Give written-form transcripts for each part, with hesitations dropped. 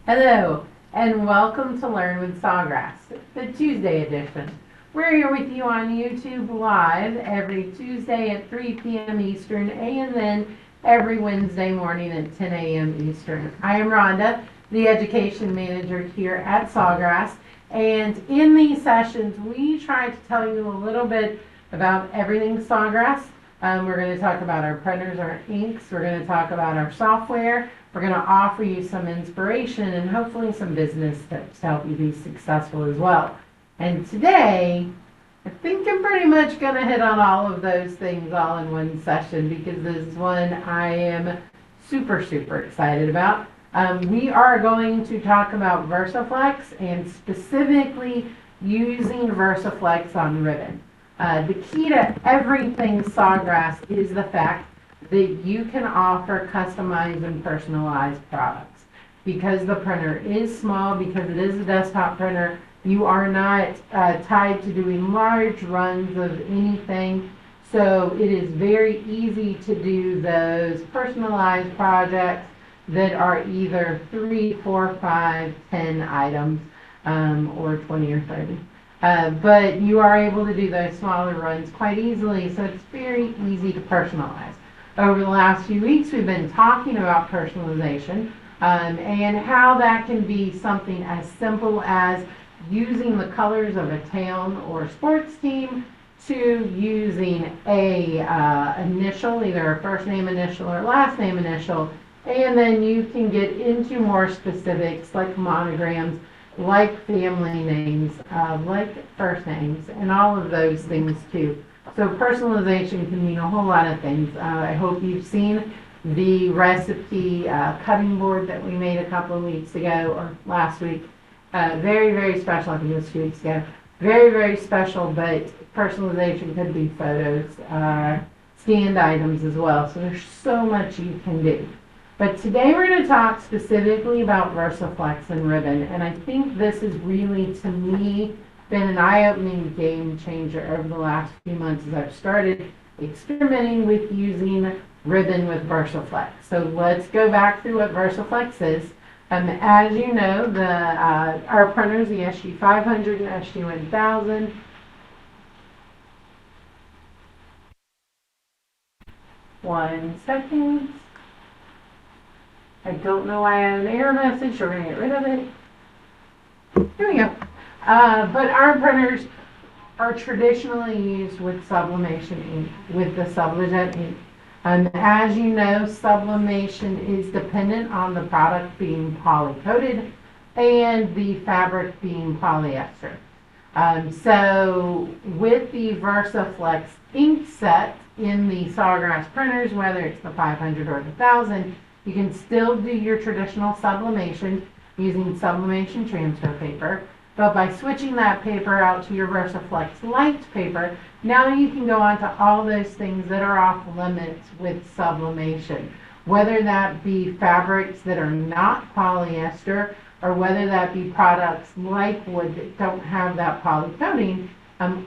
Hello, and welcome to Learn with Sawgrass, the Tuesday edition. We're here with you on YouTube Live every Tuesday at 3 p.m. Eastern, and then every Wednesday morning at 10 a.m. Eastern. I am Rhonda, the Education Manager here at Sawgrass, and in these sessions, we try to tell you a little bit about everything Sawgrass. We're going to talk about our printers, our inks, we're going to talk about our software. We're going to offer you some inspiration and hopefully some business tips to help you be successful as well. And today, I think I'm pretty much going to hit on all of those things all in one session because this is one I am super excited about. We are going to talk about VersiFlex and specifically using VersiFlex on ribbon. The key to everything Sawgrass is the fact that you can offer customized and personalized products. Because the printer is small, because it is a desktop printer, you are not tied to doing large runs of anything. So it is very easy to do those personalized projects that are either 3, 4, 5, 10 items, or 20 or 30. But you are able to do those smaller runs quite easily, so it's very easy to personalize. Over the last few weeks, we've been talking about personalization and how that can be something as simple as using the colors of a town or sports team to using a initial, either a first name initial or last name initial, and then you can get into more specifics like monograms, like family names, like first names, and all of those things too. So personalization can mean a whole lot of things. I hope you've seen the recipe cutting board that we made a couple of weeks ago or last week. Very special. I think it was 2 weeks ago. Very special, but personalization could be photos, scanned items as well. So there's so much you can do. But today we're going to talk specifically about VersiFlex and ribbon, and I think this is really, to me, been an eye-opening game changer over the last few months as I've started experimenting with using ribbon with VersiFlex. So let's go back through what VersiFlex is. As you know, our printers, the SG500 and SG1000, one second. I don't know why I have an error message, so we're going to get rid of it. Here we go. But our printers are traditionally used with sublimation ink, with the Sublimate ink. As you know, sublimation is dependent on the product being poly-coated and the fabric being polyester. So with the VersiFlex ink set in the Sawgrass printers, whether it's the 500 or the 1000, you can still do your traditional sublimation using sublimation transfer paper. But by switching that paper out to your VersiFlex light paper, now you can go on to all those things that are off limits with sublimation. Whether that be fabrics that are not polyester, or whether that be products like wood that don't have that poly coating,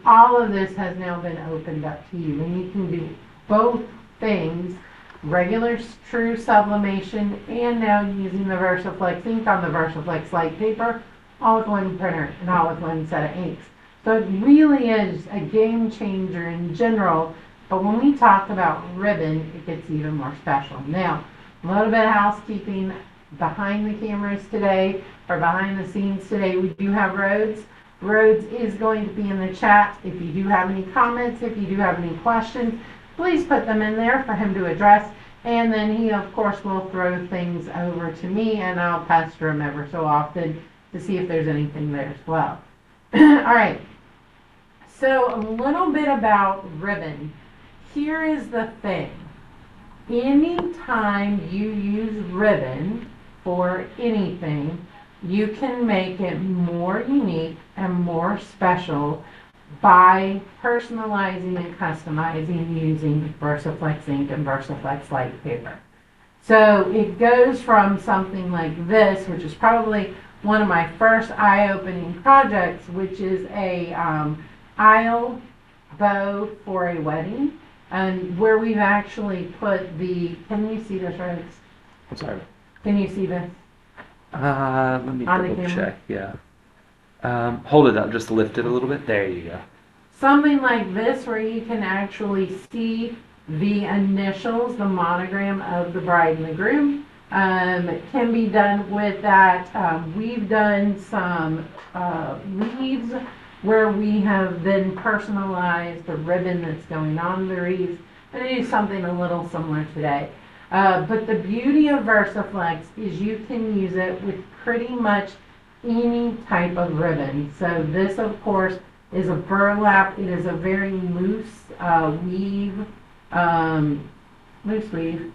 all of this has now been opened up to you. And you can do both things, regular true sublimation, and now using the VersiFlex ink on the VersiFlex light paper, all with one printer and all with one set of inks. So it really is a game changer in general, but when we talk about ribbon, it gets even more special. Now, a little bit of housekeeping behind the cameras today, or behind the scenes today. We do have Rhodes. Rhodes is going to be in the chat. If you do have any comments, if you do have any questions, please put them in there for him to address. And then he, of course, will throw things over to me, and I'll pester him ever so often to see if there's anything there as well. All right, so a little bit about ribbon. Here is the thing. Anytime you use ribbon for anything, you can make it more unique and more special by personalizing and customizing using VersiFlex ink and VersiFlex light paper. So it goes from something like this, which is probably one of my first eye-opening projects, which is a aisle bow for a wedding, and where we've actually put the, can you see this, Rose? I'm sorry. Can you see this? Let me On the double camera? check. Yeah. Hold it up, just lift it a little bit. There you go. Something like this where you can actually see the initials, the monogram of the bride and the groom. Can be done with that. We've done some wreaths where we have then personalized the ribbon that's going on the wreaths. I'm going to do something a little similar today. But the beauty of VersiFlex is you can use it with pretty much any type of ribbon. So this, of course, is a burlap. It is a very loose weave, loose weave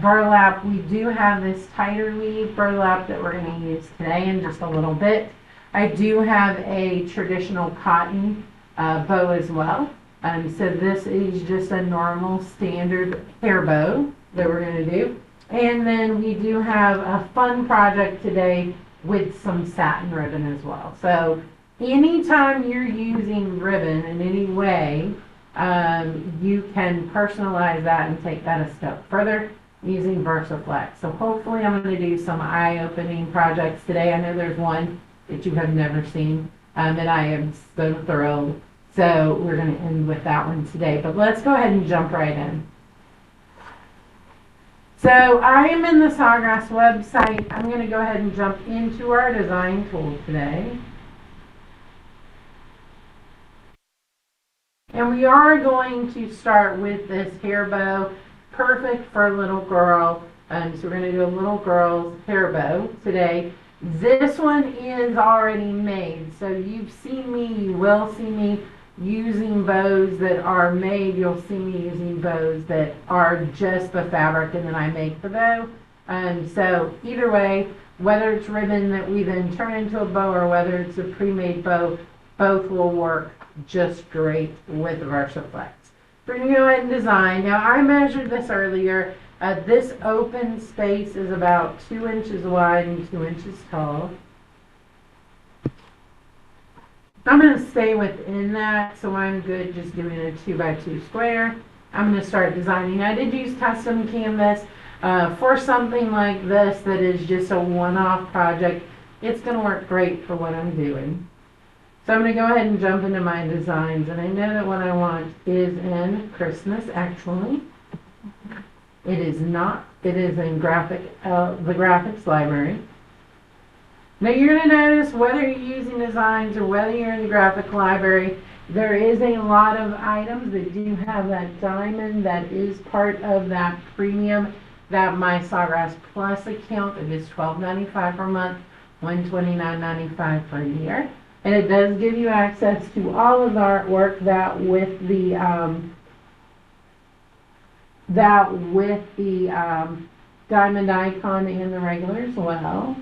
burlap. We do have this tighter weave burlap that we're going to use today in just a little bit. I do have a traditional cotton bow as well. So this is just a normal standard hair bow that we're going to do. And then we do have a fun project today with some satin ribbon as well. So anytime you're using ribbon in any way, you can personalize that and take that a step further using VersiFlex. So hopefully I'm going to do some eye-opening projects today. I know there's one that you have never seen, and I am so thrilled. So we're going to end with that one today. But let's go ahead and jump right in. So I am in the Sawgrass website. I'm going to go ahead and jump into our design tool today. And we are going to start with this hair bow, perfect for a little girl. So we're going to do a little girl's hair bow today. This one is already made. So you've seen me, you will see me using bows that are made. You'll see me using bows that are just the fabric and then I make the bow. So either way, whether it's ribbon that we then turn into a bow or whether it's a pre-made bow, both will work just great with VersiFlex. We're going to go ahead and design. Now I measured this earlier. This open space is about 2 inches wide and 2 inches tall. I'm going to stay within that, so I'm good just doing a 2x2 square. I'm going to start designing. I did use custom canvas for something like this that is just a one-off project. It's going to work great for what I'm doing. So I'm going to go ahead and jump into my designs, and I know that what I want is in Christmas, actually. It is not. It is in the graphics library. Now you're going to notice whether you're using designs or whether you're in the graphic library, there is a lot of items that do have that diamond that is part of that premium, that My Sawgrass Plus account. It is $12.95 per month, $129.95 per year. And it does give you access to all of the artwork that with the diamond icon and the regular as well.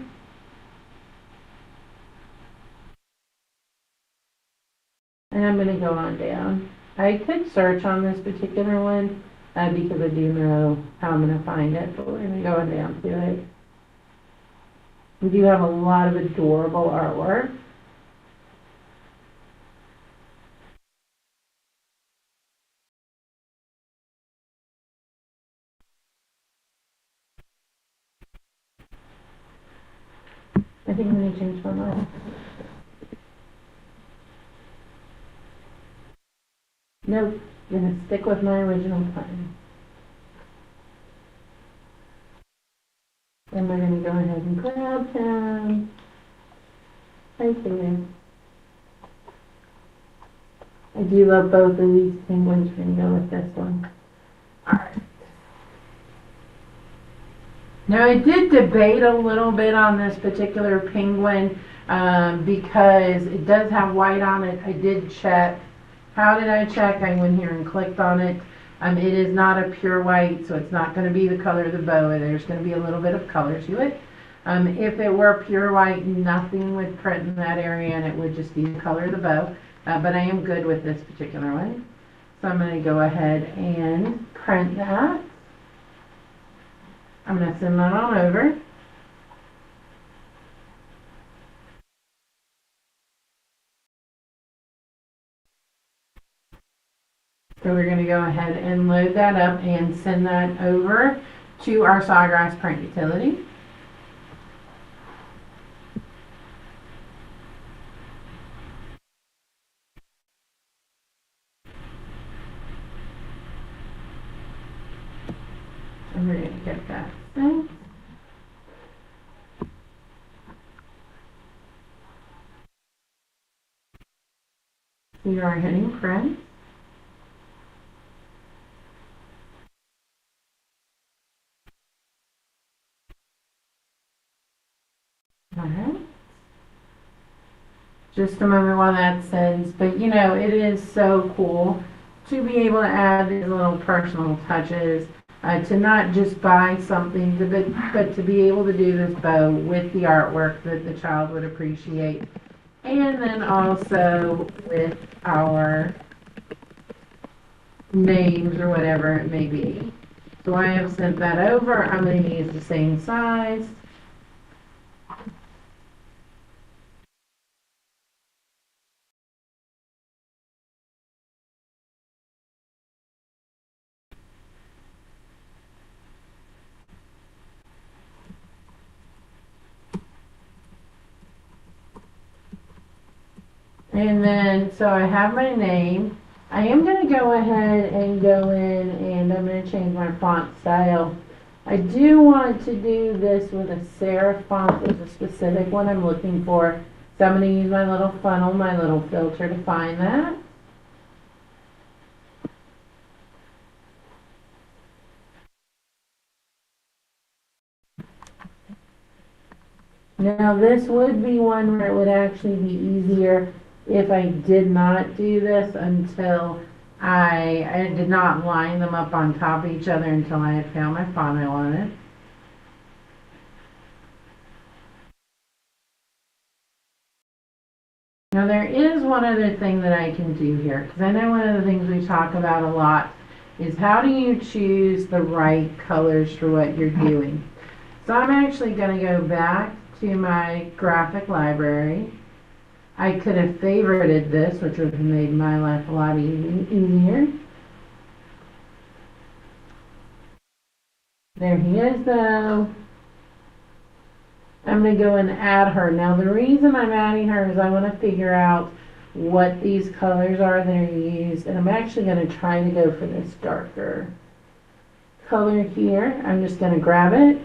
And I'm going to go on down. I could search on this particular one because I do know how I'm going to find it, but we're going to go on down to it. We do have a lot of adorable artwork. I think I'm going to change my mind. Nope, I'm going to stick with my original plan. And we're going to go ahead and grab him right there. I do love both of these penguins. We're going to go with this one. Alright. Now I did debate a little bit on this particular penguin because it does have white on it. I did check. How did I check? I went here and clicked on it. It is not a pure white, so it's not going to be the color of the bow. There's going to be a little bit of color to it. If it were pure white, nothing would print in that area and it would just be the color of the bow. But I am good with this particular one. So I'm going to go ahead and print that. I'm going to send that on over. So we're going to go ahead and load that up and send that over to our Sawgrass print utility. we're going to get that thing. We are hitting print. All right. Just a moment while that sends, but you know, it is so cool to be able to add these little personal touches, to not just buy something, but to be able to do this bow with the artwork that the child would appreciate, and then also with our names or whatever it may be. So I have sent that over. I'm going to use the same size. And then, so I have my name. I am going to go ahead and go in and I'm going to change my font style. I do want to do this with a serif font. There's a specific one I'm looking for. So I'm going to use my little funnel, my little filter to find that. Now this would be one where it would actually be easier if I did not do this until I did not line them up on top of each other until I had found my font I wanted. Now there is one other thing that I can do here, because I know one of the things we talk about a lot is how do you choose the right colors for what you're doing. So I'm actually going to go back to my graphic library. I could have favorited this, which would have made my life a lot easier. There he is though. I'm going to go and add her. Now the reason I'm adding her is I want to figure out what these colors are that are used, and I'm actually going to try to go for this darker color here. I'm just going to grab it,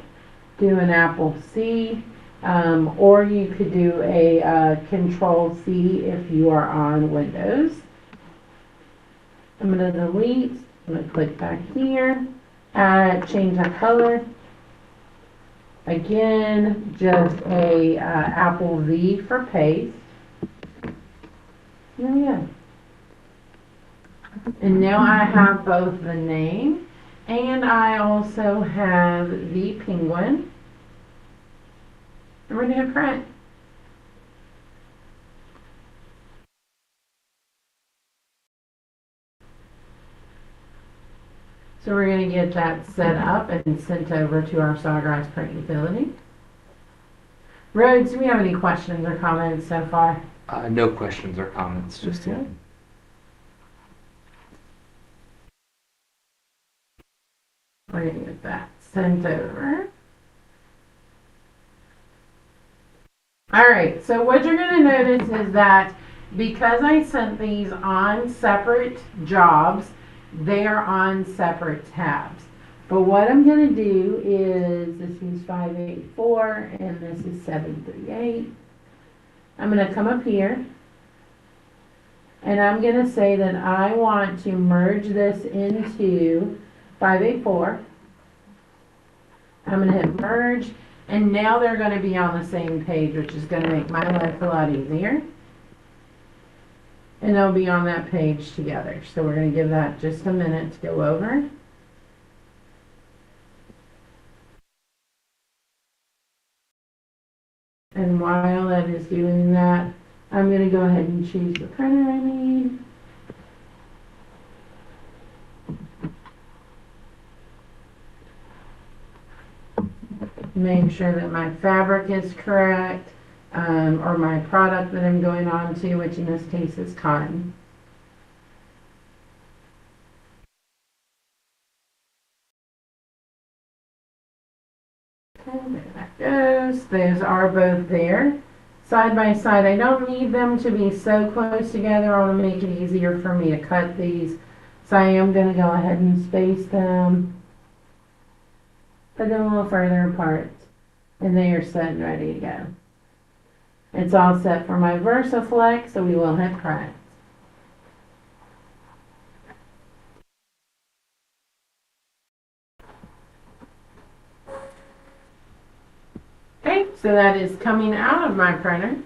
do an Apple C, or you could do a Control C if you are on Windows. I'm going to delete, I'm going to click back here, change that color. Again, just a Apple V for paste. There we go. And now I have both the name and I also have the penguin. And we're going to print. So we're going to get that set up and sent over to our Sawgrass print utility. Rhodes, do we have any questions or comments so far? No questions or comments, just Okay. We're going to get that sent over. Alright, so what you're going to notice is that because I sent these on separate jobs, they are on separate tabs. But what I'm going to do is, this is 584 and this is 738. I'm going to come up here and I'm going to say that I want to merge this into 584. I'm going to hit merge, and now they're going to be on the same page, which is going to make my life a lot easier. And they'll be on that page together. So we're going to give that just a minute to go over. And while that is doing that, I'm going to go ahead and choose the printer I need. Make sure that my fabric is correct, or my product that I'm going on to, which in this case is cotton. Okay, there that goes. Those are both there. Side by side, I don't need them to be so close together. I want to make it easier for me to cut these. So I am going to go ahead and space them. put them a little further apart, and they are set and ready to go. It's all set for my VersiFlex, so we will have cracks. Okay, so that is coming out of my printer.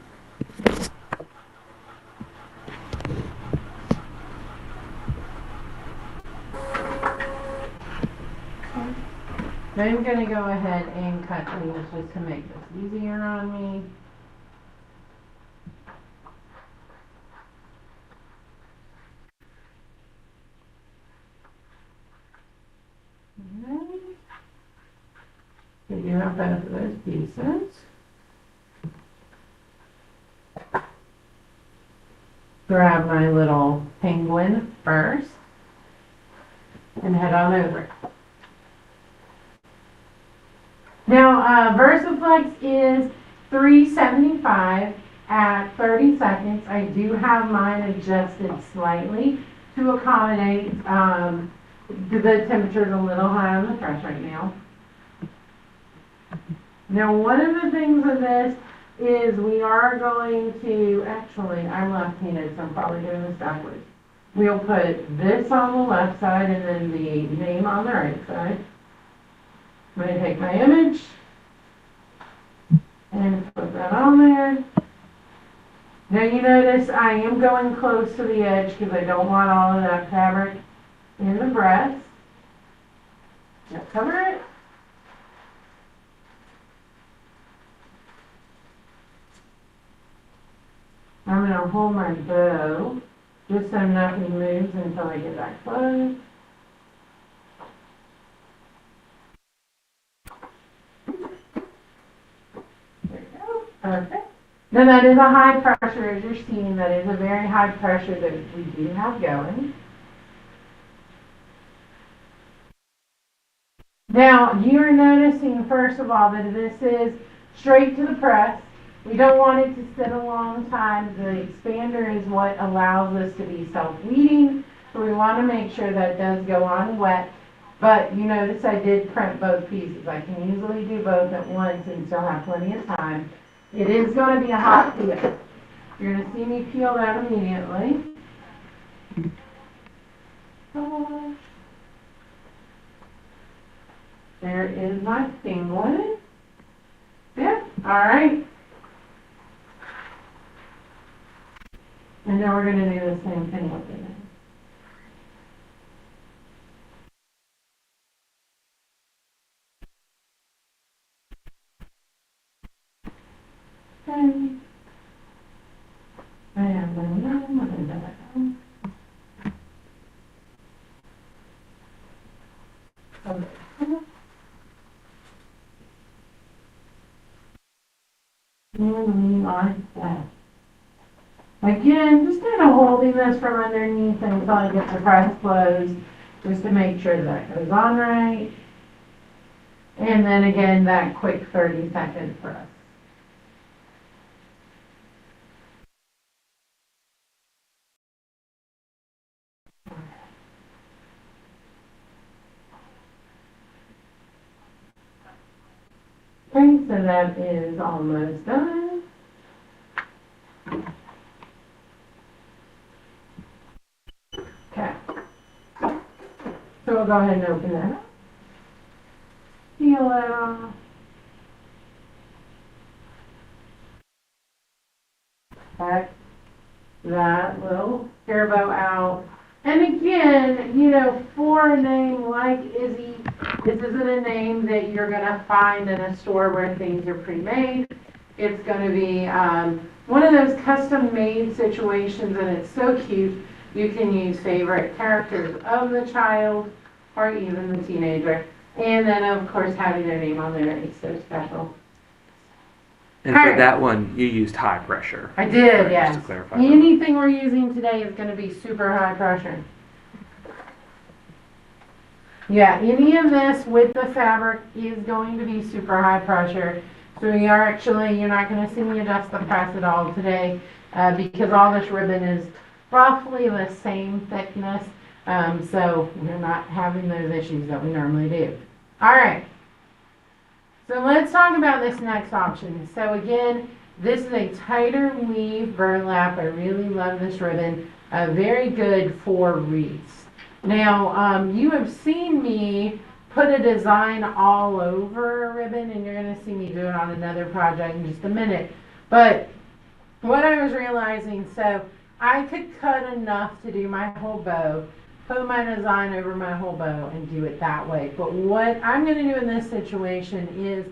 I'm going to go ahead and cut these just to make this easier on me. We do have both of those pieces. Grab my little penguin first and head on over. Now, VersiFlex is $3.75 at 30 seconds. I do have mine adjusted slightly to accommodate the temperature's a little high on the press right now. Now, one of the things with this is we are going to, actually, I'm left-handed, so I'm probably doing this backwards. We'll put this on the left side and then the name on the right side. I'm going to take my image and put that on there. Now you notice I am going close to the edge because I don't want all of that fabric in the breast. Now cover it. I'm going to hold my bow just so nothing moves until I get that close. There we go. Perfect. Now that is a high pressure, as you're seeing, that is a very high pressure that we do have going. Now, you're noticing, first of all, that this is straight to the press. We don't want it to sit a long time. The expander is what allows us to be self-weeding, so we want to make sure that it does go on wet. But you notice I did print both pieces. I can easily do both at once and still have plenty of time. It is going to be a hot peel. You're going to see me peel that immediately. There is my penguin. Yeah, all right. And now we're going to do the same thing with it. Okay. I am going to do that. And like that. Again, just kind of holding this from underneath until I get the press closed, just to make sure that goes on right. And then again, that quick 30-second press. Okay, so that is almost done. Okay. So we'll go ahead and open that up. Peel it off. Back that little hair bow out. And again, you know, for a name like Izzy, this isn't a name that you're going to find in a store where things are pre-made. It's going to be one of those custom-made situations, and it's so cute. You can use favorite characters of the child or even the teenager. And then, of course, having their name on there is so special. And for that one, you used high pressure. I did, right, yes. Just to clarify. Anything we're using today is going to be super high pressure. Yeah, any of this with the fabric is going to be super high pressure. So we are actually, you're not going to see me adjust the press at all today because all this ribbon is roughly the same thickness. So we're not having those issues that we normally do. All right. So let's talk about this next option. So again, this is a tighter weave burlap. I really love this ribbon. Very good for wreaths. Now, you have seen me put a design all over a ribbon, and you're going to see me do it on another project in just a minute. But what I was realizing, so I could cut enough to do my whole bow, put my design over my whole bow and do it that way. But what I'm going to do in this situation is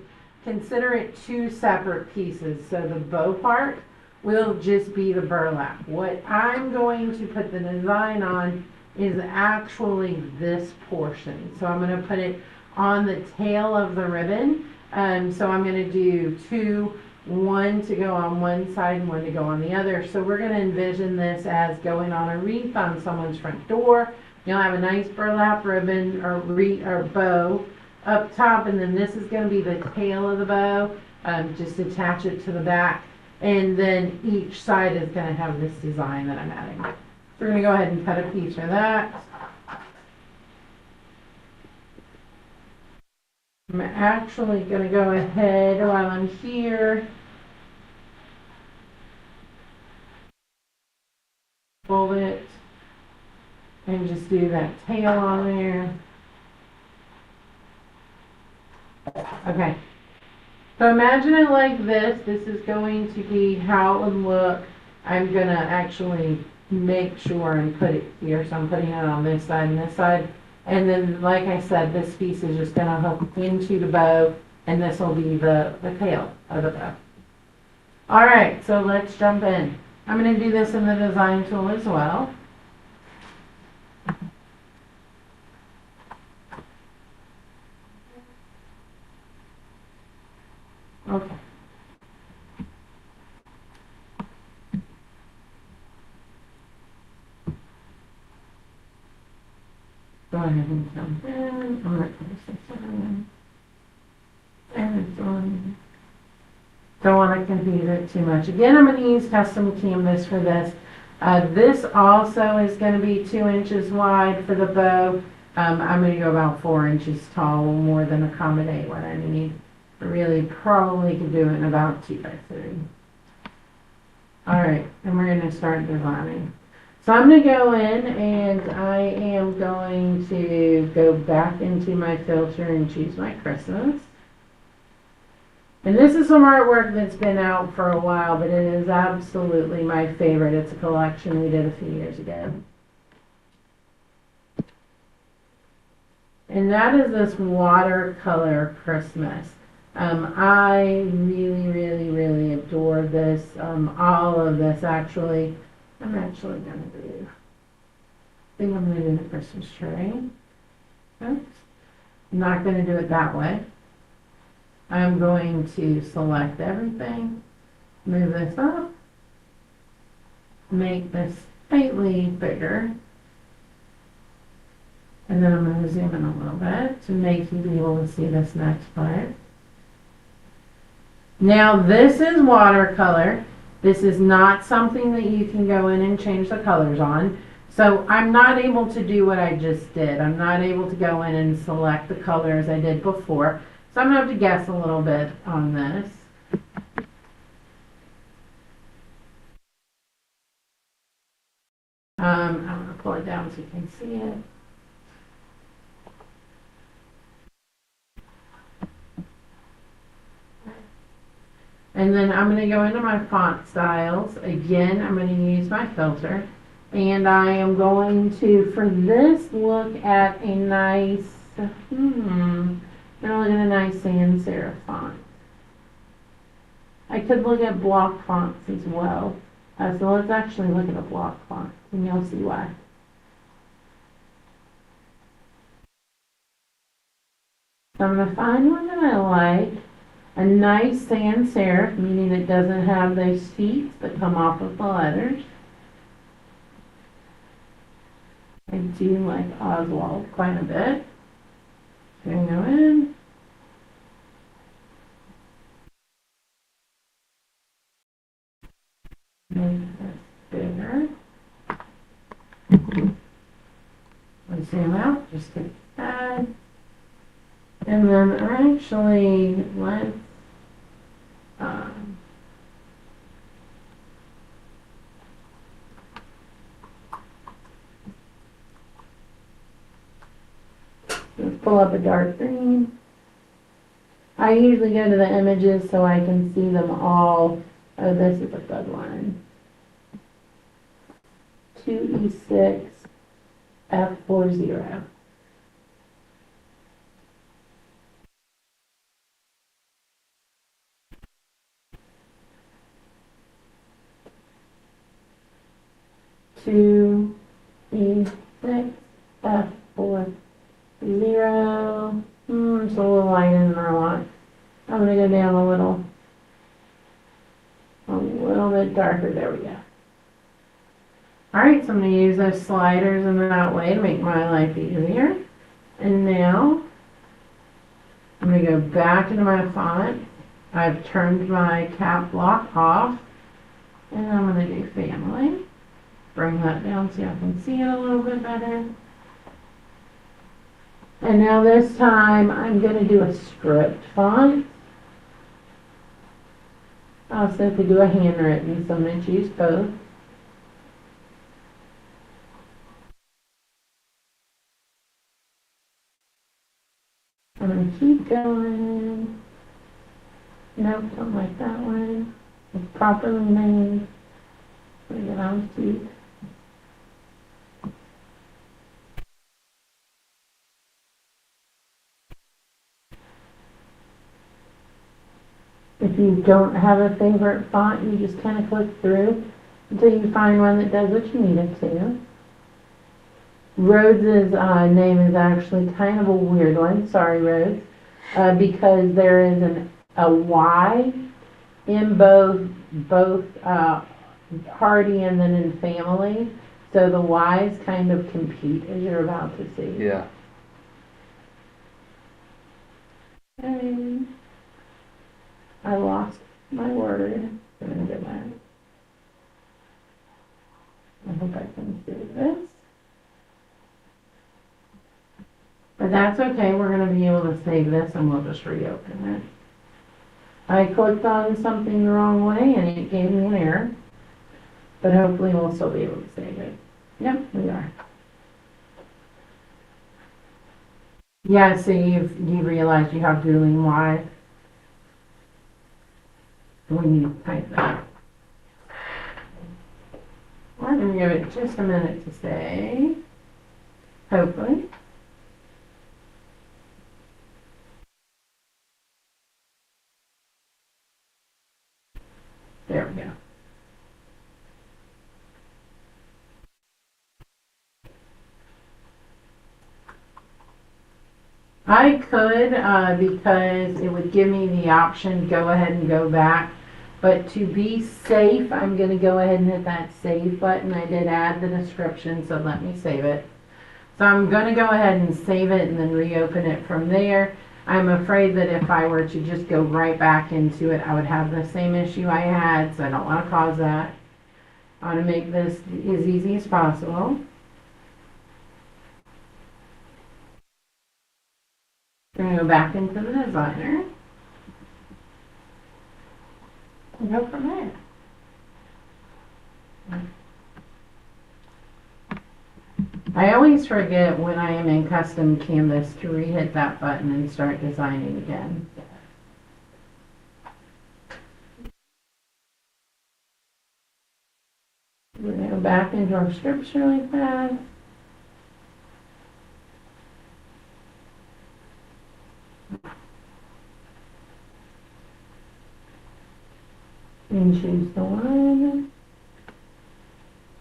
consider it two separate pieces. So the bow part will just be the burlap. What I'm going to put the design on is actually this portion. So I'm going to put it on the tail of the ribbon. So I'm going to do two, one to go on one side and one to go on the other. So we're going to envision this as going on a wreath on someone's front door. You'll have a nice burlap ribbon or wreath or bow up top, and then this is going to be the tail of the bow. Just attach it to the back, and then each side is going to have this design that I'm adding. So we're going to go ahead and cut a piece of that. I'm actually going to go ahead while I'm here, fold it, and just do that tail on there. Okay. So imagine it like this. This is going to be how it would look. I'm going to actually make sure and put it here. So I'm putting it on this side and this side. And then, like I said, this piece is just going to hook into the bow, and this will be the tail of the bow. All right, so let's jump in. I'm going to do this in the design tool as well. Okay. Go ahead and jump in. I'm going to place this in. And it's on. Don't want to confuse it too much. Again, I'm going to use custom canvas for this. This also is going to be 2 inches wide for the bow. I'm going to go about 4 inches tall, more than accommodate what I need. I really probably could do it in about 2 by 3. All right, and we're going to start designing. So I'm going to go in, and I am going to go back into my filter and choose my Christmas. And this is some artwork that's been out for a while, but it is absolutely my favorite. It's a collection we did a few years ago. And that is this watercolor Christmas. I really adore this. All of this, actually. I'm actually going to do, I think I'm going to do the Christmas tree. Oops. I'm not going to do it that way. I'm going to select everything, move this up, make this slightly bigger, and then I'm going to zoom in a little bit to make you be able to see this next part. Now this is watercolor. This is not something that you can go in and change the colors on. So I'm not able to do what I just did. I'm not able to go in and select the colors I did before. So I'm going to have to guess a little bit on this. I'm going to pull it down so you can see it. And then I'm going to go into my font styles. Again, I'm going to use my filter. And I am going to, for this, look at a nice, I'm going to look at a nice sans serif font. I could look at block fonts as well. So let's actually look at a block font, and you'll see why. So I'm going to find one that I like. A nice sans serif, meaning it doesn't have those feet that come off of the letters. I do like Oswald quite a bit. So I'm going to go in. Make this bigger. Let's zoom out, just to add. And then actually, let's, um, let's pull up a dark green. I usually go to the images so I can see them all. Oh, this is a good one. 2E6 F40. Two E6 F40. It's a little light in there a lot. I'm gonna go down a little bit darker. There we go. Alright, so I'm going to use those sliders in that way to make my life easier. And now, I'm going to go back into my font. I've turned my cap lock off. And I'm going to do family. Bring that down so I can see it a little bit better. And now this time, I'm going to do a script font. I also could do a handwritten, so I'm going to choose both. I'm going to keep going. Nope, don't like that one. It's properly named. Bring it on to. If you don't have a favorite font, you just kind of click through until you find one that does what you need it to. Rhodes' name is actually kind of a weird one. Sorry, Rhodes. Because there is a Y in both Hardy and then in family. So the Y's kind of compete, as you're about to see. Yeah. Okay. I lost my word. I'm going to go back. I hope I can see this. But that's okay. We're going to be able to save this and we'll just reopen it. I clicked on something the wrong way and it gave me an error. But hopefully we'll still be able to save it. Yep, we are. Yeah, so you realized you have dueling Y's. We need to type that. We're going to give it just a minute to save. Hopefully. There we go. I could, because it would give me the option, go ahead and go back. But to be safe, I'm going to go ahead and hit that save button. I did add the description, so let me save it. So I'm going to go ahead and save it and then reopen it from there. I'm afraid that if I were to just go right back into it, I would have the same issue I had, so I don't want to cause that. I want to make this as easy as possible. I'm going to go back into the designer. And go from there. I always forget when I am in custom canvas to re-hit that button and start designing again. We're going to go back into our scripts really fast. And choose the one.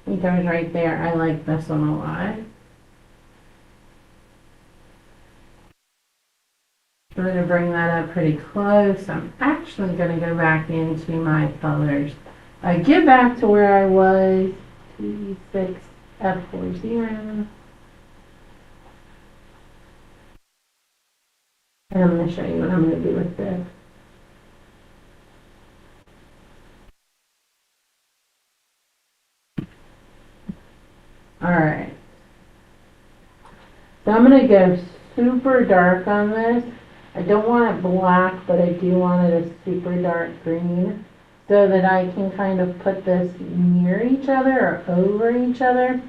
It goes right there. I like this one a lot. I'm going to bring that up pretty close. I'm actually going to go back into my colors. Get back to where I was. 2E6 F40. And I'm going to show you what I'm going to do with this. Alright. So I'm going to go super dark on this. I don't want it black, but I do want it a super dark green so that I can kind of put this near each other or over each other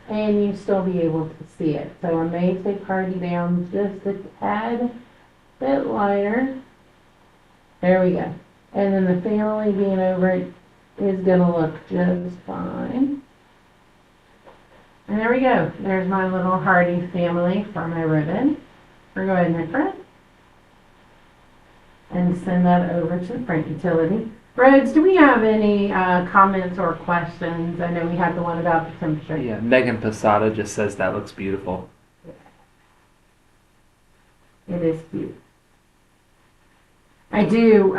and you still be able to see it. So I may take Hardy down just a tad bit lighter. There we go. And then the family being over it is going to look just fine. And there we go. There's my little Hardy family for my ribbon. We're going to print and send that over to the print utility. Rhodes, do we have any comments or questions? I know we had the one about the temperature. Yeah, Megan Posada just says that looks beautiful. It is cute. I do,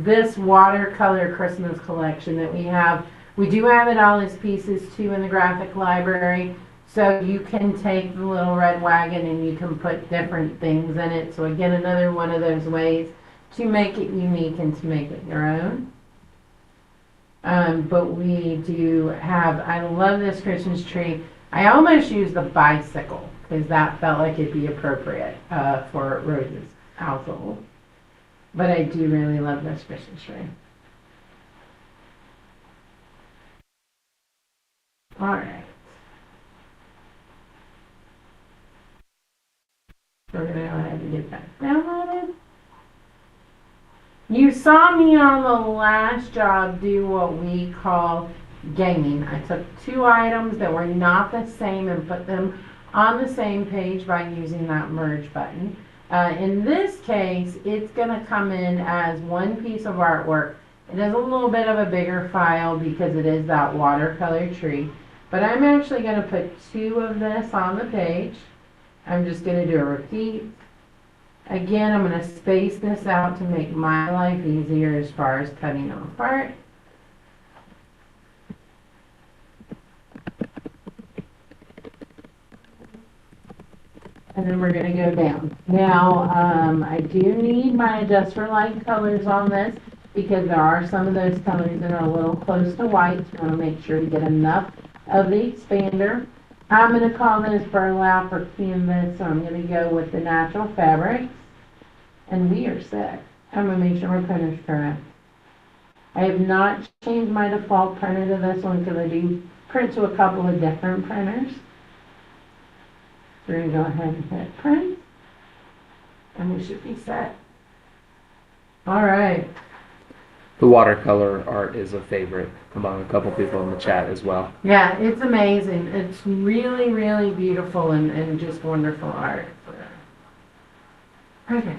this watercolor Christmas collection that we have, we do have it all as pieces too in the graphic library. So you can take the little red wagon and you can put different things in it. So again, another one of those ways to make it unique and to make it your own. But we do have, I love this Christmas tree. I almost used the bicycle because that felt like it'd be appropriate for Rose's household. But I do really love this Christmas tree. All right. So we're going to go ahead and get that downloaded. You saw me on the last job do what we call ganging. I took two items that were not the same and put them on the same page by using that merge button. In this case, it's going to come in as one piece of artwork. It is a little bit of a bigger file because it is that watercolor tree. But I'm actually going to put two of this on the page. I'm just going to do a repeat. Again, I'm going to space this out to make my life easier as far as cutting them apart. And then we're going to go down. Now, I do need my adjust for light colors on this because there are some of those colors that are a little close to white. So I want to make sure to get enough of the expander. I'm going to call this burlap or canvas, so I'm going to go with the natural fabrics. And we are set. I'm going to make sure my printer's correct. I have not changed my default printer to this one because I do print to a couple of different printers. We're going to go ahead and hit print. And we should be set. All right. The watercolor art is a favorite among a couple people in the chat as well. Yeah, it's amazing. It's really, really beautiful and just wonderful art. Okay.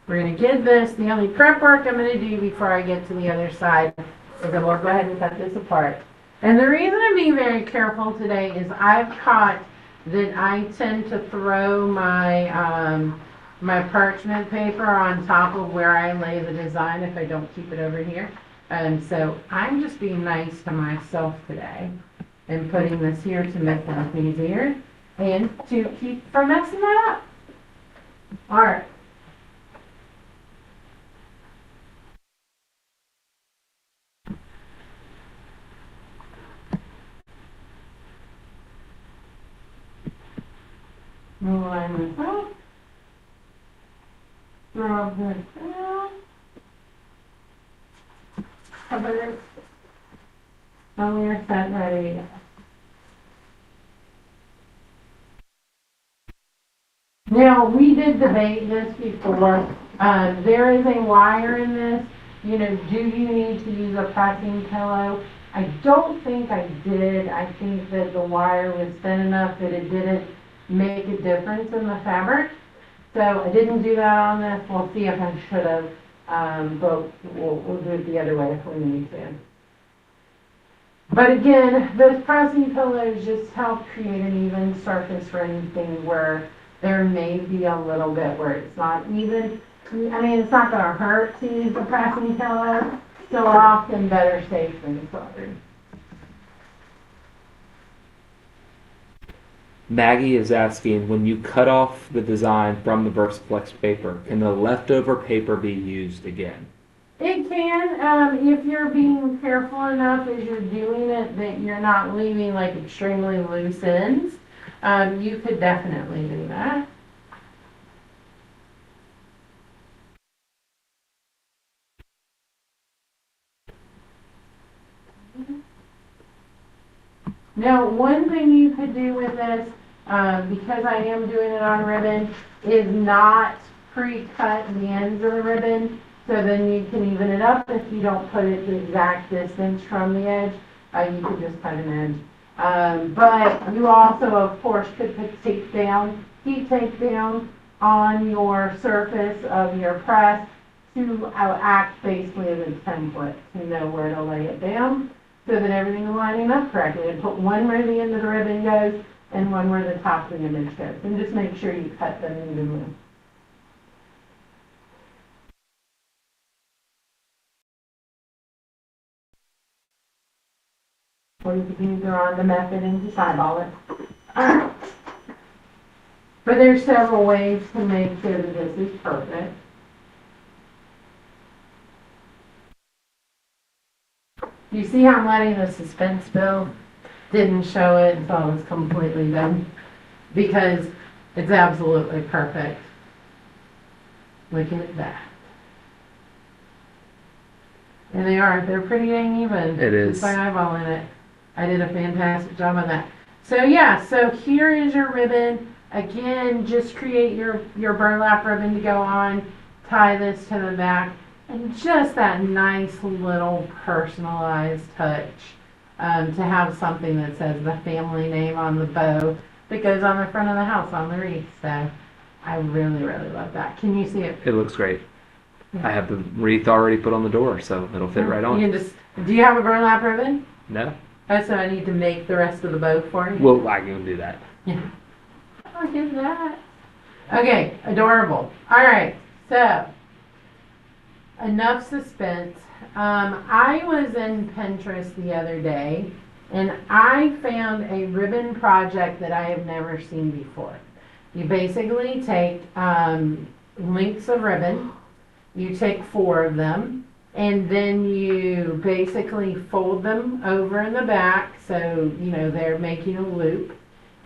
We're going to get this. The only prep work I'm going to do before I get to the other side is that we'll go ahead and cut this apart. And the reason I'm being very careful today is I've caught that I tend to throw my my parchment paper on top of where I lay the design if I don't keep it over here. And so I'm just being nice to myself today and putting this here to make life easier and to keep from messing that up. All right. Line this up. Drop this down. Cover it. And we are set ready. Now, we did debate this before. There is a wire in this. You know, do you need to use a pressing pillow? I don't think I did. I think that the wire was thin enough that it didn't make a difference in the fabric. So I didn't do that on this. We'll see if I should have, but we'll do it the other way if we need to. But again, those pressing pillows just help create an even surface for anything where there may be a little bit where it's not even. I mean, it's not going to hurt to use the pressing pillow. Still often better safe than sorry. Maggie is asking, when you cut off the design from the VersiFlex paper, can the leftover paper be used again? It can, if you're being careful enough as you're doing it that you're not leaving like extremely loose ends. You could definitely do that. Now, one thing you could do with this, because I am doing it on ribbon, is not pre-cut the ends of the ribbon, so then you can even it up if you don't put it the exact distance from the edge. You could just cut an edge. But you also, of course, could put heat tape down on your surface of your press to act basically as a template to know where to lay it down so that everything is lining up correctly. And put one where the end of the ribbon goes and one where the top of the image goes. And just make sure you cut them evenly. Or you can either on the method and just eyeball it. But there's several ways to make sure that this is perfect. You see how I'm letting the suspense build? Didn't show it until it was completely done. Because it's absolutely perfect. Look at that. And they're pretty dang even. It is. Just by eyeballing it. I did a fantastic job on that. So yeah, so here is your ribbon. Again, just create your burlap ribbon to go on. Tie this to the back. And just that nice little personalized touch to have something that says the family name on the bow that goes on the front of the house on the wreath. So I really, really love that. Can you see it? It looks great. I have the wreath already put on the door, so it'll fit right on. You can just, do you have a burlap ribbon? No? Oh, so I need to make the rest of the bow for you? Well, I can do that. Yeah. Look at that. Okay, adorable. All right, so enough suspense. I was in Pinterest the other day, and I found a ribbon project that I have never seen before. You basically take lengths of ribbon, you take 4 of them, and then you basically fold them over in the back, so you know they're making a loop,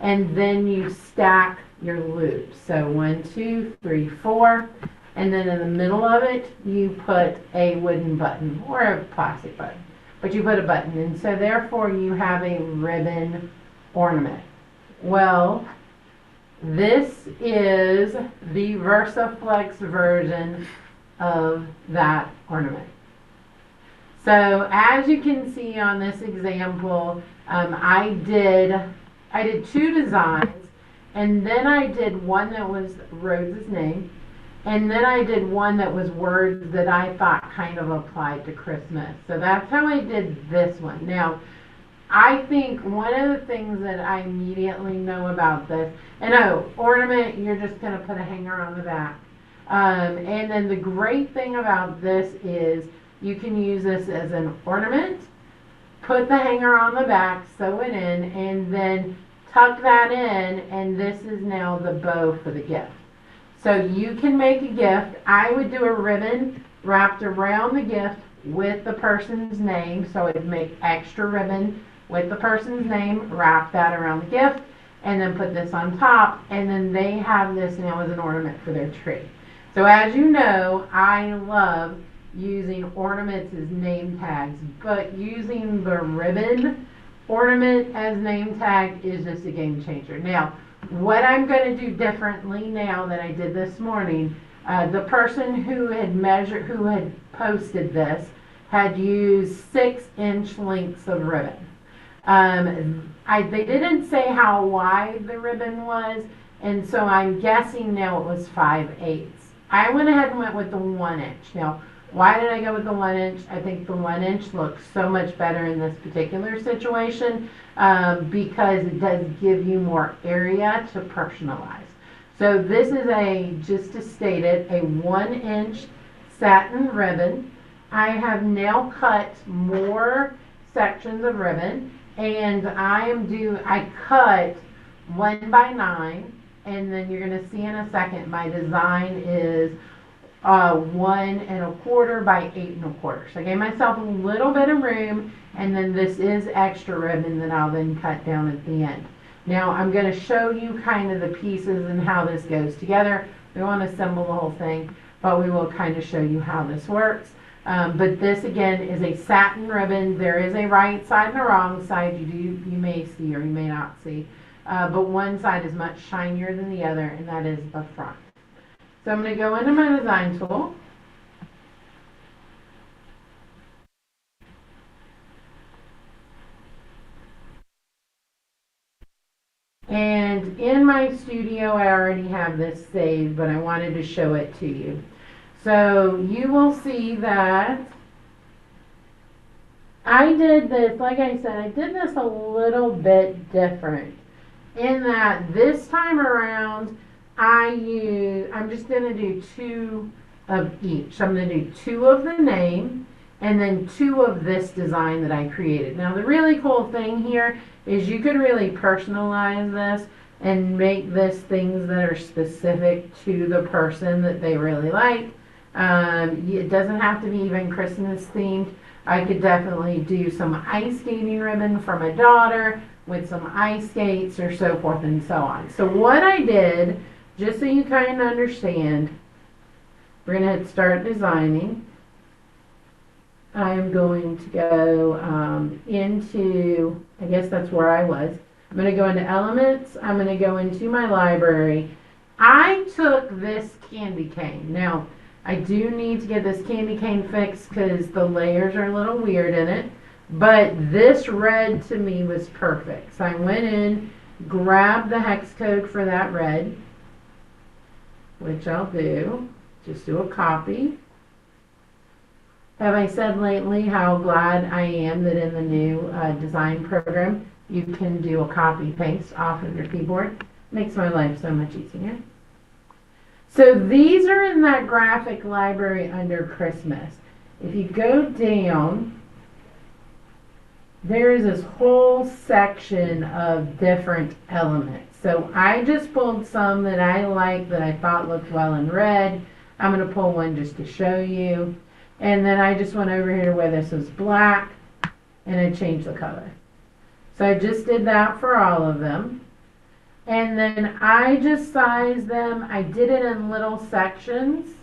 and then you stack your loops. So 1, 2, 3, 4, and then in the middle of it you put a wooden button or a plastic button, but you put a button, and so therefore you have a ribbon ornament. Well, this is the VersiFlex version of that ornament. So as you can see on this example, I did 2 designs, and then I did one that was Rose's name, and then I did one that was words that I thought kind of applied to Christmas. So that's how I did this one. Now, I think one of the things that I immediately know about this, and ornament, you're just going to put a hanger on the back. And then the great thing about this is you can use this as an ornament, put the hanger on the back, sew it in, and then tuck that in, and this is now the bow for the gift. So you can make a gift. I would do a ribbon wrapped around the gift with the person's name, so it'd make extra ribbon with the person's name, wrap that around the gift, and then put this on top, and then they have this now as an ornament for their tree. So as you know, I love using ornaments as name tags, but using the ribbon ornament as name tag is just a game changer. Now, what I'm going to do differently now that I did this morning, the person who had posted this had used 6-inch lengths of ribbon. They didn't say how wide the ribbon was, and so I'm guessing now it was 5/8. I went ahead and went with the 1 inch. Now, why did I go with the 1 inch? I think the 1 inch looks so much better in this particular situation because it does give you more area to personalize. So this is just to state it, a 1 inch satin ribbon. I have now cut more sections of ribbon, and I cut 1 by 9. And then you're going to see in a second, my design is 1 1/4 by 8 1/4. So I gave myself a little bit of room, and then this is extra ribbon that I'll then cut down at the end. Now I'm going to show you kind of the pieces and how this goes together. We won't assemble the whole thing, but we will kind of show you how this works. But this again is a satin ribbon. There is a right side and a wrong side. You may see or you may not see. But one side is much shinier than the other, and that is the front. So I'm going to go into my design tool. And in my studio, I already have this saved, but I wanted to show it to you. So you will see that I did this, like I said, I did this a little bit different in that this time around, I'm just going to do 2 of each. I'm going to do 2 of the name and then 2 of this design that I created. Now the really cool thing here is you could really personalize this and make this things that are specific to the person that they really like. It doesn't have to be even Christmas themed. I could definitely do some ice skating ribbon for my daughter with some ice skates or so forth and so on. So what I did, just so you kind of understand, we're going to start designing. I'm going to go into, I guess that's where I was. I'm going to go into elements. I'm going to go into my library. I took this candy cane. Now, I do need to get this candy cane fixed because the layers are a little weird in it. But this red to me was perfect. So I went in, grabbed the hex code for that red, which I'll do. Just do a copy. Have I said lately how glad I am that in the new design program you can do a copy paste off of your keyboard? Makes my life so much easier. So these are in that graphic library under Christmas. If you go down, there is this whole section of different elements. So I just pulled some that I liked that I thought looked well in red. I'm going to pull one just to show you. And then I just went over here to where this was black and I changed the color. So I just did that for all of them. And then I just sized them. I did it in little sections.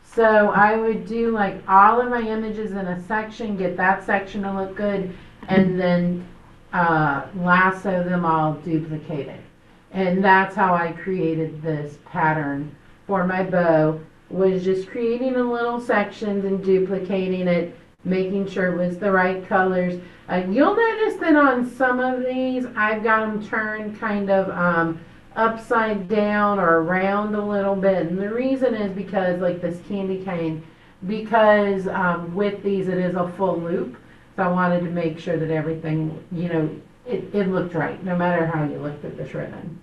So I would do like all of my images in a section, get that section to look good, and then lasso them all duplicated. And that's how I created this pattern for my bow, was just creating in little sections and duplicating it, making sure it was the right colors. You'll notice that on some of these, I've got them turned kind of upside down or around a little bit. And the reason is because, like this candy cane, because with these it is a full loop. So I wanted to make sure that everything, you know, it looked right, no matter how you looked at this ribbon.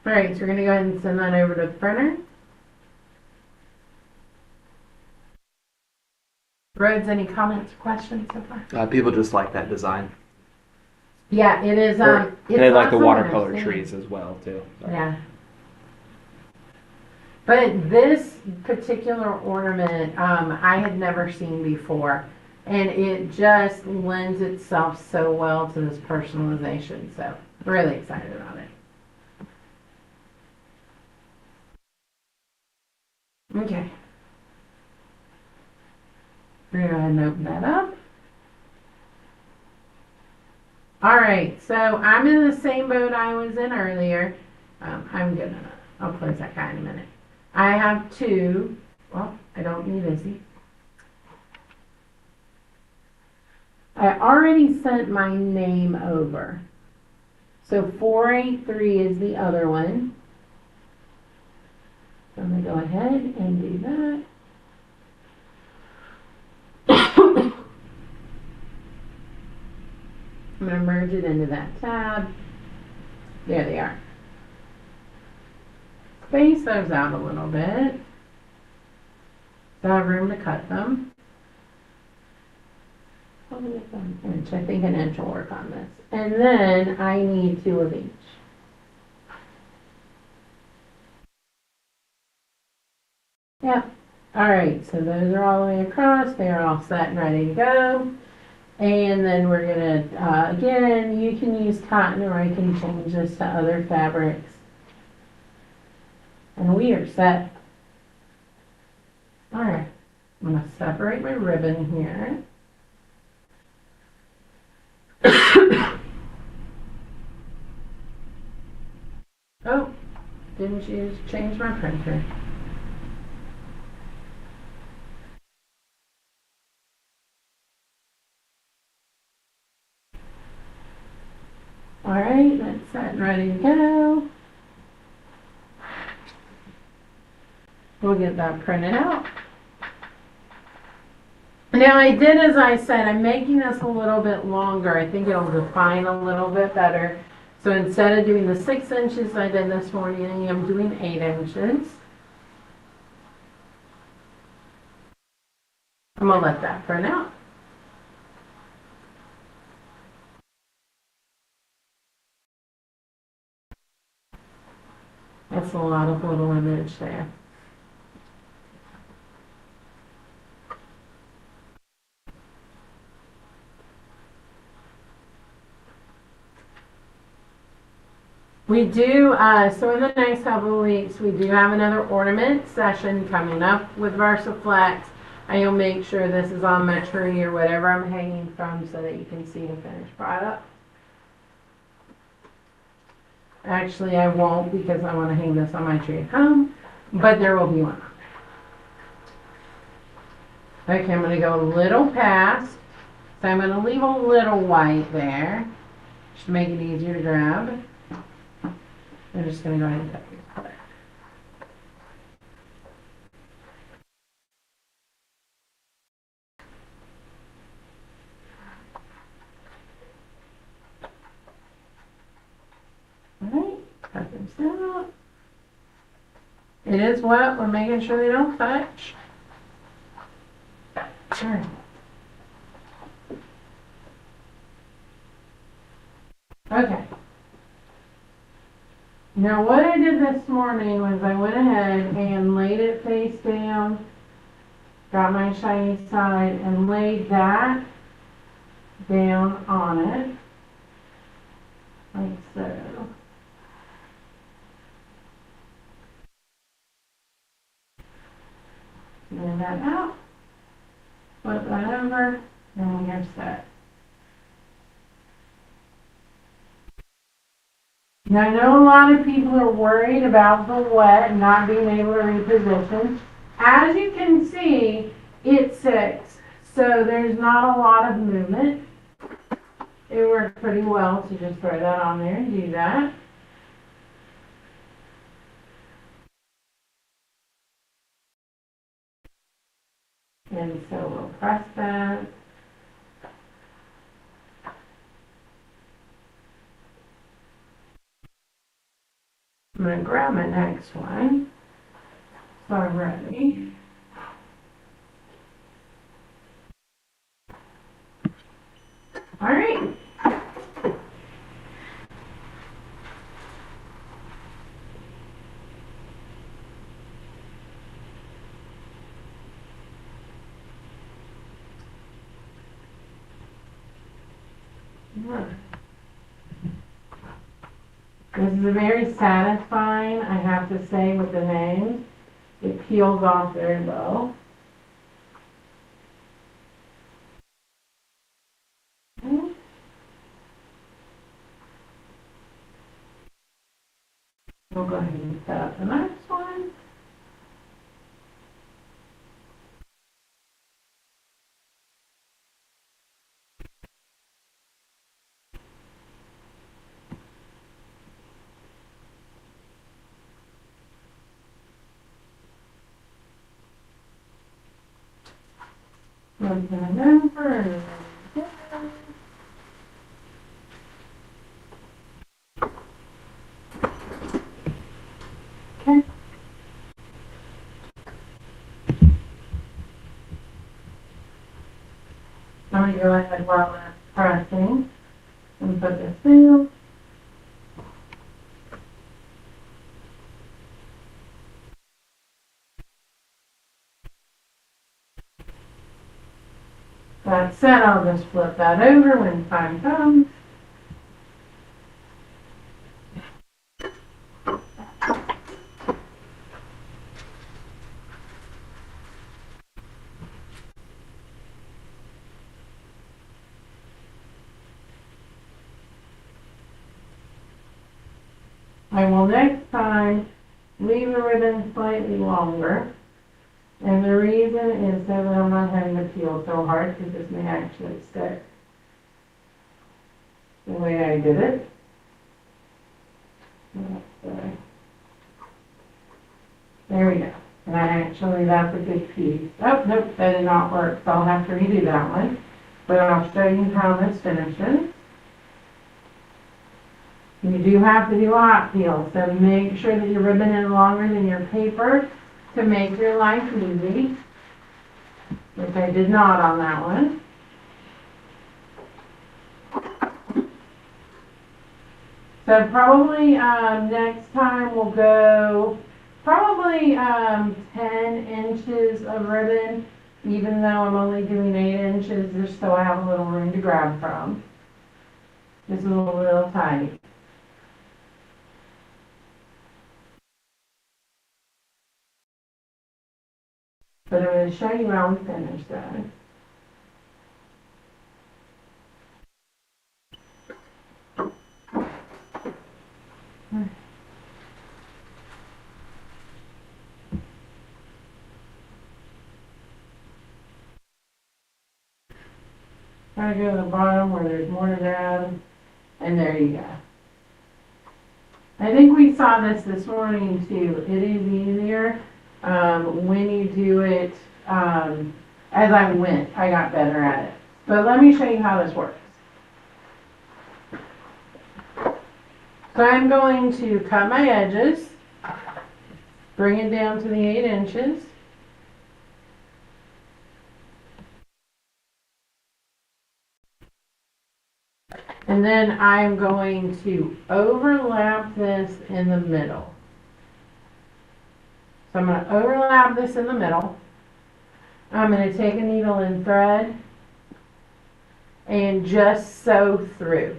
All right, so we're going to go ahead and send that over to the printer. Rhodes, any comments or questions so far? People just like that design. Yeah, it is. And they like the awesome watercolor when I see trees as well, too. So. Yeah. But this particular ornament, I had never seen before. And it just lends itself so well to this personalization. So, really excited about it. Okay. We're going to go ahead and open that up. Alright, so I'm in the same boat I was in earlier. I'll close that guy in a minute. I have 2. Well, I don't need Izzy. I already sent my name over. So 483 is the other one. So I'm going to go ahead and do that. I'm going to merge it into that tab. There they are. Space those out a little bit. So I have room to cut them. Inch. I think an inch will work on this. And then I need 2 of each. Yep. Alright, so those are all the way across. They are all set and ready to go. And then we're going to, again, you can use cotton or I can change this to other fabrics. And we are set. Alright, I'm going to separate my ribbon here. Oh, didn't change my printer. Alright, that's set and ready to go. We'll get that printed out. Now I did as I said, I'm making this a little bit longer. I think it'll define a little bit better. So instead of doing the 6 inches I did this morning, I'm doing 8 inches. I'm going to let that print out. That's a lot of little image there. We do, so in the next couple of weeks, we do have another ornament session coming up with VersiFlex. I'll make sure this is on my tree or whatever I'm hanging from so that you can see the finished product. Actually, I won't because I want to hang this on my tree at home, but there will be one. Okay, I'm going to go a little past. So I'm going to leave a little white there, just to make it easier to grab. I'm just going to go ahead and cut this part. Alright, cut this out. It is wet, we're making sure they don't touch. Alright. Okay. Now what I did this morning was I went ahead and laid it face down, got my shiny side, and laid that down on it, like so. Lay that out, flip that over, and we are set. Now I know a lot of people are worried about the wet and not being able to reposition. As you can see, it sits, so there's not a lot of movement. It worked pretty well to just throw that on there and do that. And so we'll press that. I'm going to grab my next one. So I'm ready. All right. This is very satisfying, I have to say, with the names. It peels off very well. Okay. We'll go ahead and set up the next one. Flip that over. Okay. I'm going to go ahead while that's pressing and put this down. That said, I'll just flip that over when time comes. I will next time leave the ribbon slightly longer. And the reason is so that I'm not having to peel so hard, because this may actually stick the way I did it. There we go. And that's a good piece. Oh, nope, that did not work, so I'll have to redo that one. But I'll show you how this finishes. You do have to do a hot peel, so make sure that your ribbon is longer than your paper to make your life easy, which I did not on that one. So probably next time we'll go probably 10 inches of ribbon, even though I'm only doing 8 inches, just so I have a little room to grab from. Just a little tight. But I'm going to show you how we finish that. Try to go to the bottom where there's more to add, and there you go. I think we saw this morning too. It is easier when you do it as I went. I got better at it. But let me show you how this works. So I'm going to cut my edges, bring it down to the 8 inches. And then I'm going to overlap this in the middle. So I'm going to overlap this in the middle. I'm going to take a needle and thread and just sew through.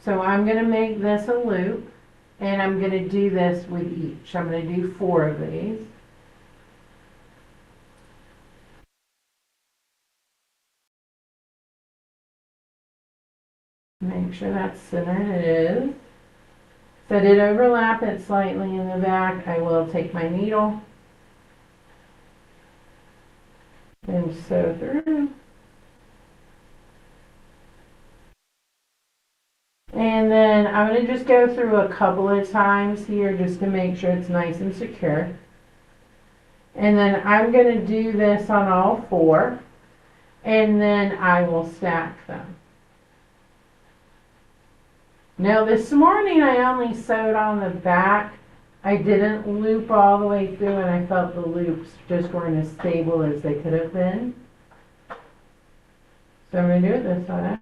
So I'm going to make this a loop, and I'm going to do this with each. I'm going to do 4 of these. Make sure that's centered. It is. So I did overlap it slightly in the back. I will take my needle and sew through. And then I'm going to just go through a couple of times here just to make sure it's nice and secure. And then I'm going to do this on all 4, and then I will stack them. Now this morning I only sewed on the back. I didn't loop all the way through, and I felt the loops just weren't as stable as they could have been. So I'm going to do it this way.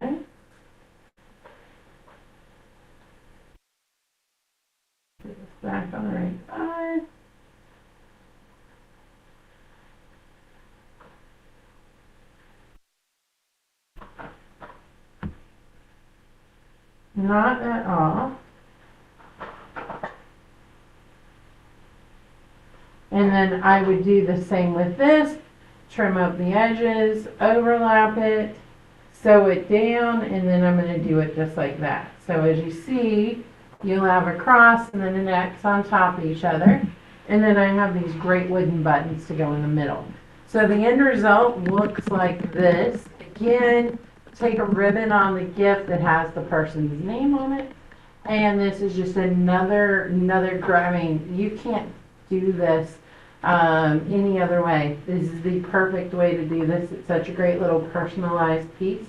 Put this back on the right side. Knot that off. And then I would do the same with this. Trim up the edges, overlap it, sew it down, and then I'm going to do it just like that. So as you see, you'll have a cross and then an X on top of each other. And then I have these great wooden buttons to go in the middle. So the end result looks like this. Again, take a ribbon on the gift that has the person's name on it. And this is just another, I mean, you can't do this any other way. This is the perfect way to do this. It's such a great little personalized piece.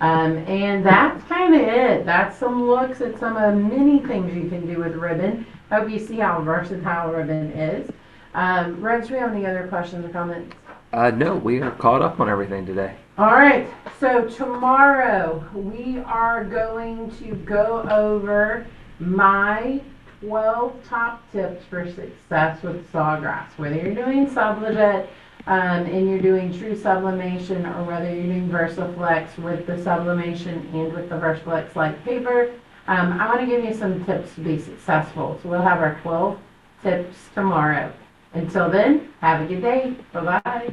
And that's kind of it. That's some looks at some of the many things you can do with ribbon. Hope you see how versatile ribbon is. Reg, do we have any other questions or comments? No, we are caught up on everything today. All right, so tomorrow we are going to go over my 12 top tips for success with Sawgrass. Whether you're doing sublegate and you're doing true sublimation, or whether you're doing VersiFlex with the sublimation and with the VersiFlex light paper, I want to give you some tips to be successful. So we'll have our 12 tips tomorrow. Until then, have a good day. Bye-bye.